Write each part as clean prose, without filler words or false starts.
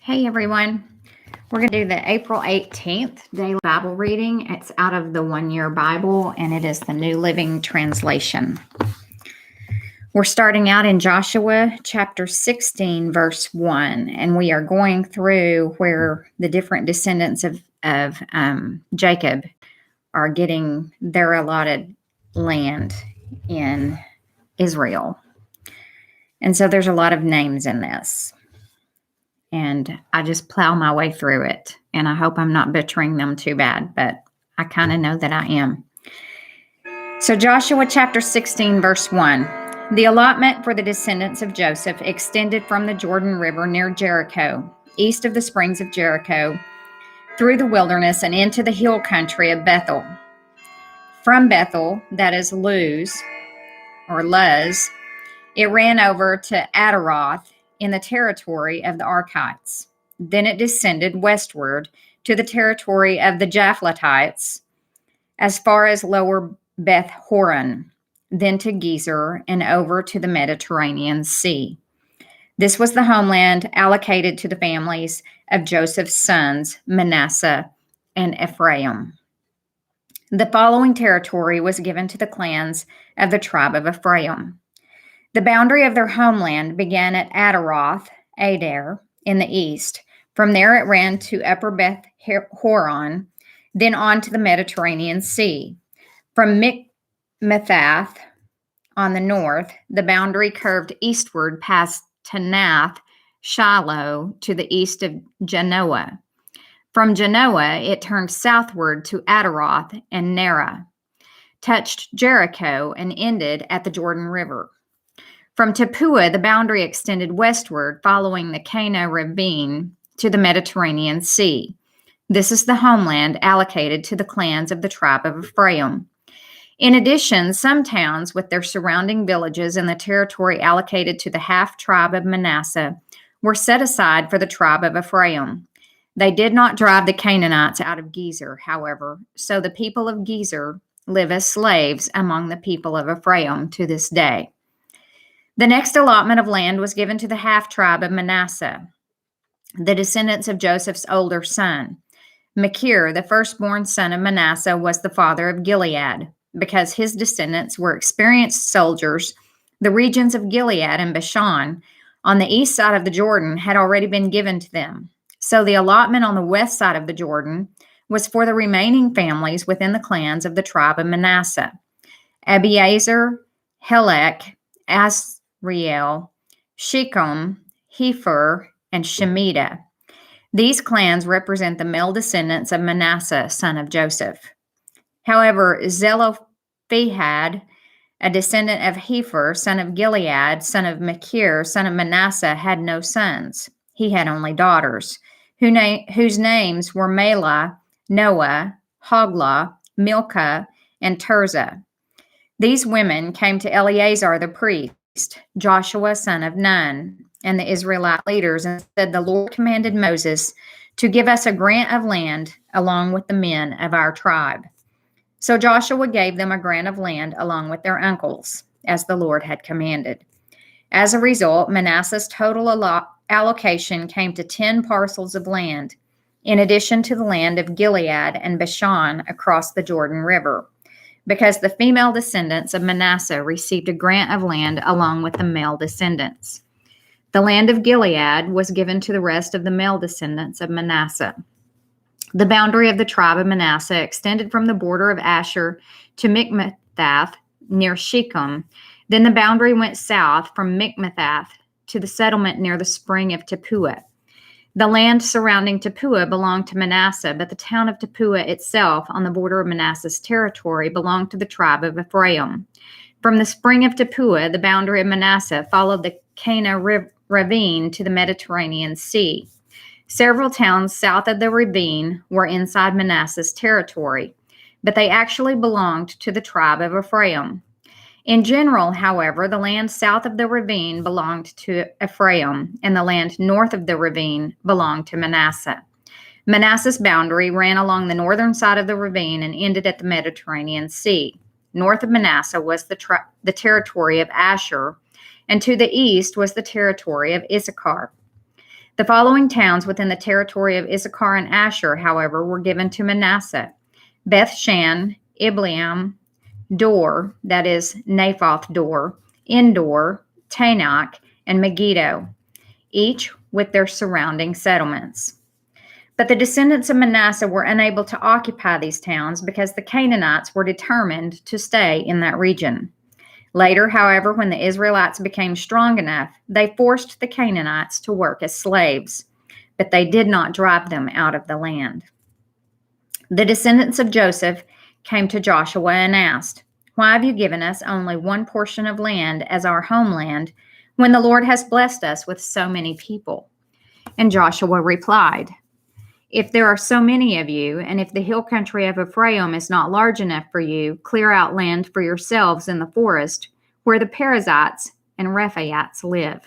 Hey everyone, we're going to do the April 18th daily Bible reading. It's out of the One Year Bible and it is the New Living Translation. We're starting out in Joshua chapter 16, verse 1, and we are going through where the different descendants of Jacob are getting their allotted land in Israel. And so there's a lot of names in this. And I just plow my way through it. And I hope I'm not butchering them too bad, but I kind of know that I am. So Joshua chapter 16, verse 1. The allotment for the descendants of Joseph extended from the Jordan River near Jericho, east of the springs of Jericho, through the wilderness and into the hill country of Bethel. From Bethel, that is Luz, it ran over to Adaroth, in the territory of the Arkites. Then it descended westward to the territory of the Japhletites, as far as lower Beth Horon, then to Gezer, and over to the Mediterranean Sea. This was the homeland allocated to the families of Joseph's sons, Manasseh and Ephraim. The following territory was given to the clans of the tribe of Ephraim. The boundary of their homeland began at Adaroth, Adair, in the east. From there it ran to Upper Beth Horon, then on to the Mediterranean Sea. From Michmethath on the north, the boundary curved eastward past Tanath Shiloh to the east of Genoa. From Genoa, it turned southward to Adaroth and Nera, touched Jericho, and ended at the Jordan River. From Tappuah, the boundary extended westward, following the Kana ravine to the Mediterranean Sea. This is the homeland allocated to the clans of the tribe of Ephraim. In addition, some towns with their surrounding villages in the territory allocated to the half-tribe of Manasseh were set aside for the tribe of Ephraim. They did not drive the Canaanites out of Gezer, however, so the people of Gezer live as slaves among the people of Ephraim to this day. The next allotment of land was given to the half-tribe of Manasseh, the descendants of Joseph's older son. Machir, the firstborn son of Manasseh, was the father of Gilead. Because his descendants were experienced soldiers, the regions of Gilead and Bashan on the east side of the Jordan had already been given to them. So the allotment on the west side of the Jordan was for the remaining families within the clans of the tribe of Manasseh: Abiezer, Helek, Asriel, Shechem, Hepher, and Shemitah. These clans represent the male descendants of Manasseh, son of Joseph. However, Zelophehad, a descendant of Hepher, son of Gilead, son of Machir, son of Manasseh, had no sons. He had only daughters, whose names were Mahlah, Noah, Hoglah, Milcah, and Tirzah. These women came to Eleazar the priest, Joshua son of Nun, and the Israelite leaders, and said, "The Lord commanded Moses to give us a grant of land along with the men of our tribe." So Joshua gave them a grant of land along with their uncles, as the Lord had commanded. As a result, Manasseh's total allocation came to 10 parcels of land, in addition to the land of Gilead and Bashan across the Jordan River, because the female descendants of Manasseh received a grant of land along with the male descendants. The land of Gilead was given to the rest of the male descendants of Manasseh. The boundary of the tribe of Manasseh extended from the border of Asher to Michmethath near Shechem. Then the boundary went south from Michmethath to the settlement near the spring of Tappuah. The land surrounding Tappuah belonged to Manasseh, but the town of Tappuah itself, on the border of Manasseh's territory, belonged to the tribe of Ephraim. From the spring of Tappuah, the boundary of Manasseh followed the Kana ravine to the Mediterranean Sea. Several towns south of the ravine were inside Manasseh's territory, but they actually belonged to the tribe of Ephraim. In general, however, the land south of the ravine belonged to Ephraim, and the land north of the ravine belonged to Manasseh. Manasseh's boundary ran along the northern side of the ravine and ended at the Mediterranean Sea. North of Manasseh was the territory of Asher, and to the east was the territory of Issachar. The following towns within the territory of Issachar and Asher, however, were given to Manasseh: Beth-shan, Ibleam, Dor, that is Naphoth Dor, Endor, Tanakh, and Megiddo, each with their surrounding settlements. But the descendants of Manasseh were unable to occupy these towns because the Canaanites were determined to stay in that region. Later, however, when the Israelites became strong enough, they forced the Canaanites to work as slaves, but they did not drive them out of the land. The descendants of Joseph came to Joshua and asked, "Why have you given us only one portion of land as our homeland when the Lord has blessed us with so many people?" And Joshua replied, "If there are so many of you, and if the hill country of Ephraim is not large enough for you, clear out land for yourselves in the forest where the Perizzites and Rephaites live."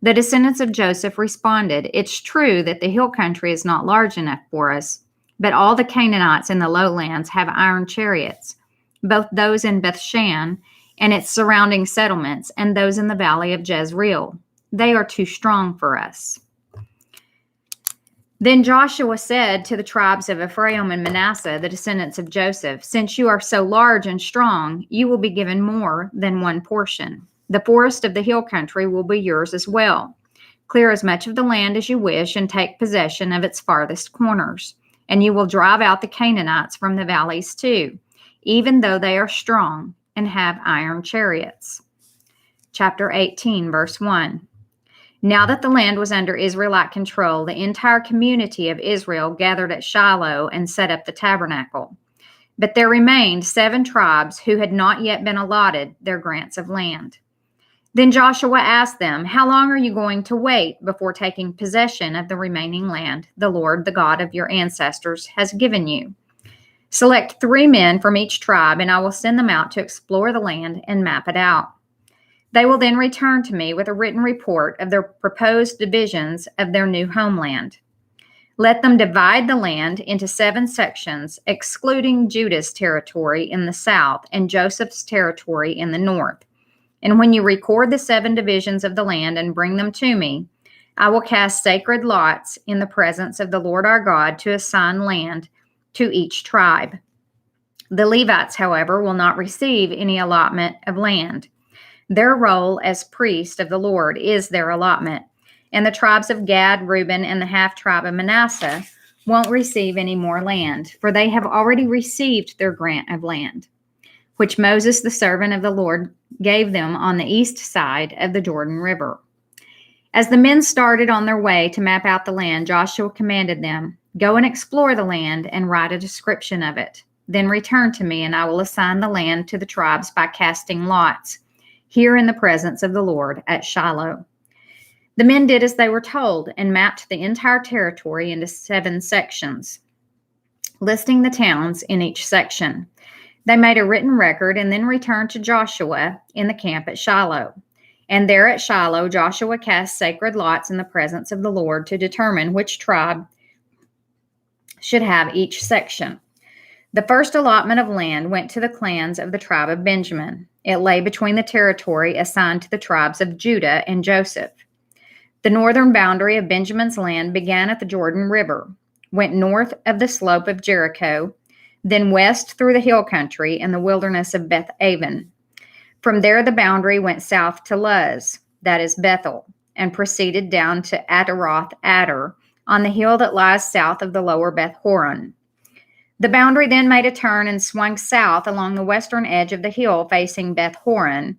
The descendants of Joseph responded, "It's true that the hill country is not large enough for us, but all the Canaanites in the lowlands have iron chariots, both those in Bethshan and its surrounding settlements, and those in the valley of Jezreel. They are too strong for us." Then Joshua said to the tribes of Ephraim and Manasseh, the descendants of Joseph, "Since you are so large and strong, you will be given more than one portion. The forest of the hill country will be yours as well. Clear as much of the land as you wish and take possession of its farthest corners. And you will drive out the Canaanites from the valleys too, even though they are strong and have iron chariots." Chapter 18, verse 1. Now that the land was under Israelite control, the entire community of Israel gathered at Shiloh and set up the tabernacle. But there remained 7 tribes who had not yet been allotted their grants of land. Then Joshua asked them, "How long are you going to wait before taking possession of the remaining land the Lord, the God of your ancestors, has given you? Select 3 men from each tribe, and I will send them out to explore the land and map it out. They will then return to me with a written report of their proposed divisions of their new homeland. Let them divide the land into 7 sections, excluding Judah's territory in the south and Joseph's territory in the north. And when you record the 7 divisions of the land and bring them to me, I will cast sacred lots in the presence of the Lord our God to assign land to each tribe. The Levites, however, will not receive any allotment of land. Their role as priest of the Lord is their allotment, and the tribes of Gad, Reuben, and the half-tribe of Manasseh won't receive any more land, for they have already received their grant of land, which Moses, the servant of the Lord, gave them on the east side of the Jordan River." As the men started on their way to map out the land, Joshua commanded them, "Go and explore the land and write a description of it. Then return to me, and I will assign the land to the tribes by casting lots, here in the presence of the Lord at Shiloh." The men did as they were told and mapped the entire territory into 7 sections, listing the towns in each section. They made a written record and then returned to Joshua in the camp at Shiloh. And there at Shiloh, Joshua cast sacred lots in the presence of the Lord to determine which tribe should have each section. The first allotment of land went to the clans of the tribe of Benjamin. It lay between the territory assigned to the tribes of Judah and Joseph. The northern boundary of Benjamin's land began at the Jordan River, went north of the slope of Jericho, then west through the hill country and the wilderness of Beth-aven. From there, the boundary went south to Luz, that is Bethel, and proceeded down to Ataroth-Adar on the hill that lies south of the lower Beth-horon. The boundary then made a turn and swung south along the western edge of the hill facing Beth-horon,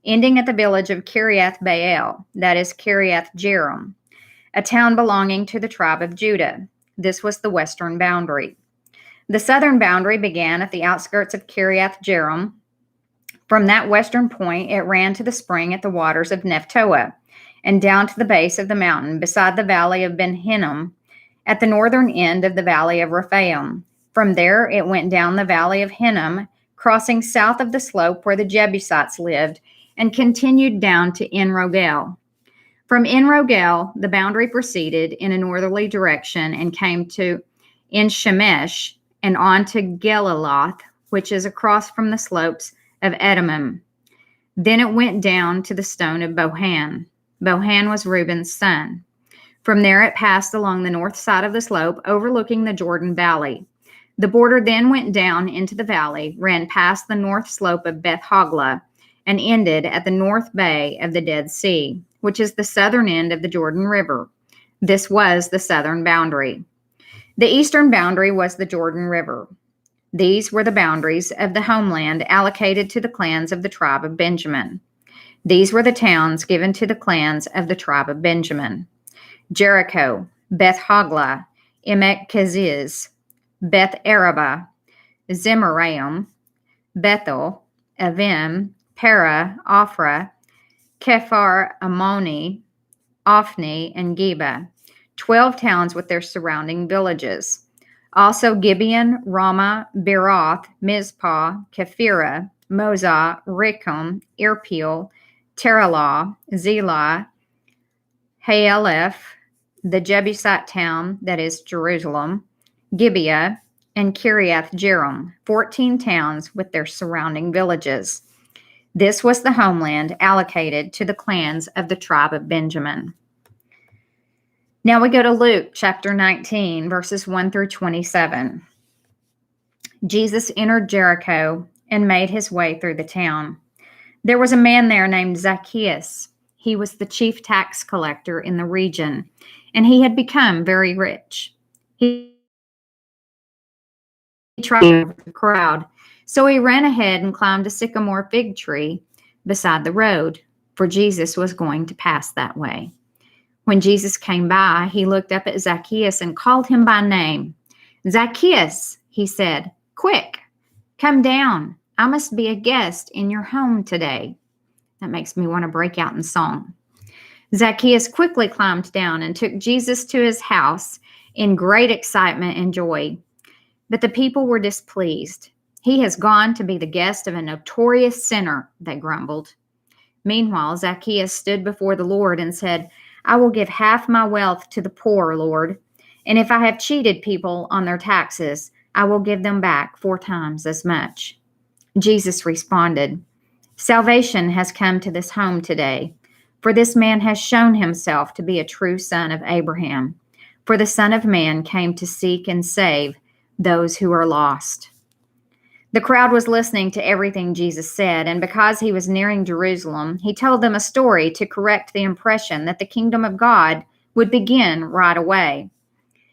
ending at the village of Kiriath-Baal, that is Kiriath-Jearim, a town belonging to the tribe of Judah. This was the western boundary. The southern boundary began at the outskirts of Kiriath-Jearim. From that western point, it ran to the spring at the waters of Nephtoah and down to the base of the mountain beside the valley of Ben Hinnom at the northern end of the valley of Rephaim. From there, it went down the valley of Hinnom, crossing south of the slope where the Jebusites lived, and continued down to En-Rogel. From En-Rogel, the boundary proceeded in a northerly direction and came to En-Shemesh and on to Geliloth, which is across from the slopes of Edomim. Then it went down to the stone of Bohan. Bohan was Reuben's son. From there, it passed along the north side of the slope, overlooking the Jordan Valley. The border then went down into the valley, ran past the north slope of Beth Hogla, and ended at the north bay of the Dead Sea, which is the southern end of the Jordan River. This was the southern boundary. The eastern boundary was the Jordan River. These were the boundaries of the homeland allocated to the clans of the tribe of Benjamin. These were the towns given to the clans of the tribe of Benjamin: Jericho, Beth Hogla, Emek Keziz, Beth Araba, Zemaraim, Bethel, Avim, Para, Ophrah, Kephar Ammoni, Ophni, and Geba, 12 towns with their surrounding villages. Also Gibeon, Ramah, Beeroth, Mizpah, Kephirah, Mozah, Rekem, Irpeel, Teralah, Zelah, Haaleph, the Jebusite town, that is Jerusalem, Gibeah, and Kiriath Jearim, 14 towns with their surrounding villages. This was the homeland allocated to the clans of the tribe of Benjamin. Now we go to Luke chapter 19, verses 1 through 27. Jesus entered Jericho and made his way through the town. There was a man there named Zacchaeus. He was the chief tax collector in the region, and he had become very rich. He tried over the crowd, so he ran ahead and climbed a sycamore fig tree beside the road, for Jesus was going to pass that way. When Jesus came by, he looked up at Zacchaeus and called him by name. "Zacchaeus," he said, "quick, come down. I must be a guest in your home today." That makes me want to break out in song. Zacchaeus quickly climbed down and took Jesus to his house in great excitement and joy. But the people were displeased. "He has gone to be the guest of a notorious sinner," they grumbled. Meanwhile, Zacchaeus stood before the Lord and said, "I will give half my wealth to the poor, Lord, and if I have cheated people on their taxes, I will give them back 4 times as much." Jesus responded, "Salvation has come to this home today, for this man has shown himself to be a true son of Abraham. For the Son of Man came to seek and save those who are lost." The crowd was listening to everything Jesus said, and because he was nearing Jerusalem, he told them a story to correct the impression that the kingdom of God would begin right away.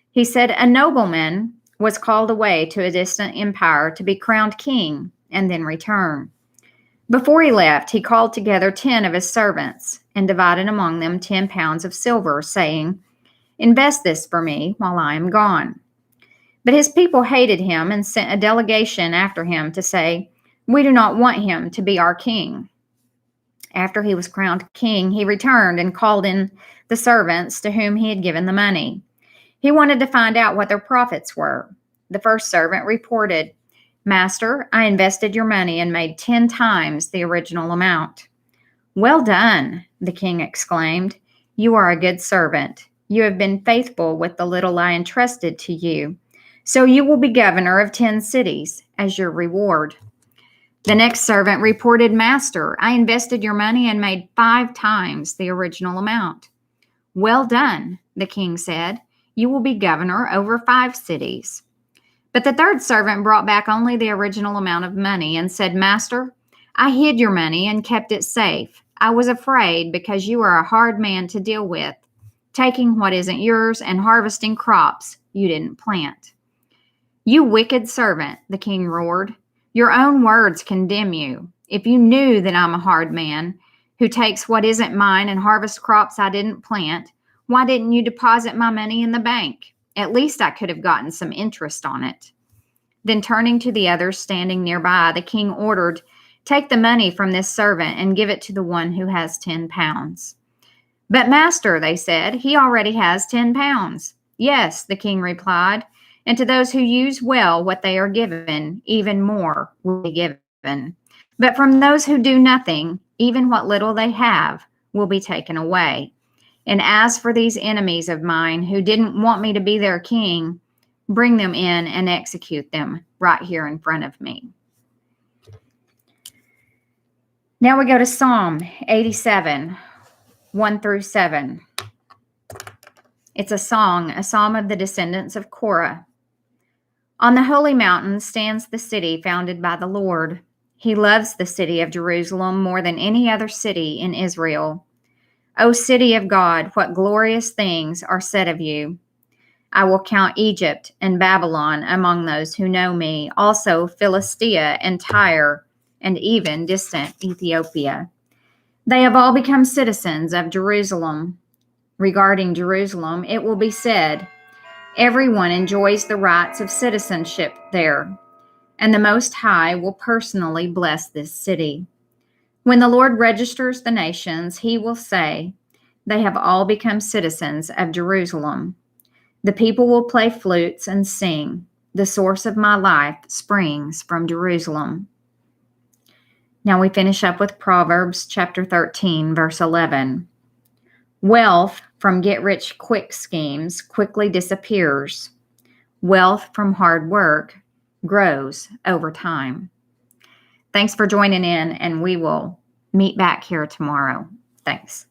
He said a nobleman was called away to a distant empire to be crowned king and then return. Before he left, he called together 10 of his servants and divided among them 10 pounds of silver, saying, "Invest this for me while I am gone." But his people hated him and sent a delegation after him to say, "We do not want him to be our king." After he was crowned king, he returned and called in the servants to whom he had given the money. He wanted to find out what their profits were. The first servant reported, "Master, I invested your money and made 10 times the original amount." "Well done," the king exclaimed. "You are a good servant. You have been faithful with the little I entrusted to you. So you will be governor of 10 cities as your reward." The next servant reported, "Master, I invested your money and made 5 times the original amount." "Well done," the king said. "You will be governor over 5 cities." But the third servant brought back only the original amount of money and said, "Master, I hid your money and kept it safe. I was afraid because you are a hard man to deal with, taking what isn't yours and harvesting crops you didn't plant." "You wicked servant," the king roared. "Your own words condemn you. If you knew that I'm a hard man who takes what isn't mine and harvests crops I didn't plant, why didn't you deposit my money in the bank? At least I could have gotten some interest on it." Then turning to the others standing nearby, the king ordered, "Take the money from this servant and give it to the one who has 10 pounds. "But master," they said, "he already has 10 pounds. "Yes," the king replied, "and to those who use well what they are given, even more will be given. But from those who do nothing, even what little they have will be taken away. And as for these enemies of mine who didn't want me to be their king, bring them in and execute them right here in front of me." Now we go to Psalm 87, 1 through 7. It's a song, a psalm of the descendants of Korah. On the holy mountain stands the city founded by the Lord. He loves the city of Jerusalem more than any other city in Israel. O city of God, what glorious things are said of you. I will count Egypt and Babylon among those who know me, also Philistia and Tyre, and even distant Ethiopia. They have all become citizens of Jerusalem. Regarding Jerusalem, it will be said, everyone enjoys the rights of citizenship there, and the Most High will personally bless this city. When the Lord registers the nations, he will say, they have all become citizens of Jerusalem. The people will play flutes and sing. The source of my life springs from Jerusalem. Now we finish up with Proverbs chapter 13, verse 11. Wealth from get-rich-quick schemes quickly disappears. Wealth from hard work grows over time. Thanks for joining in, and we will meet back here tomorrow. Thanks.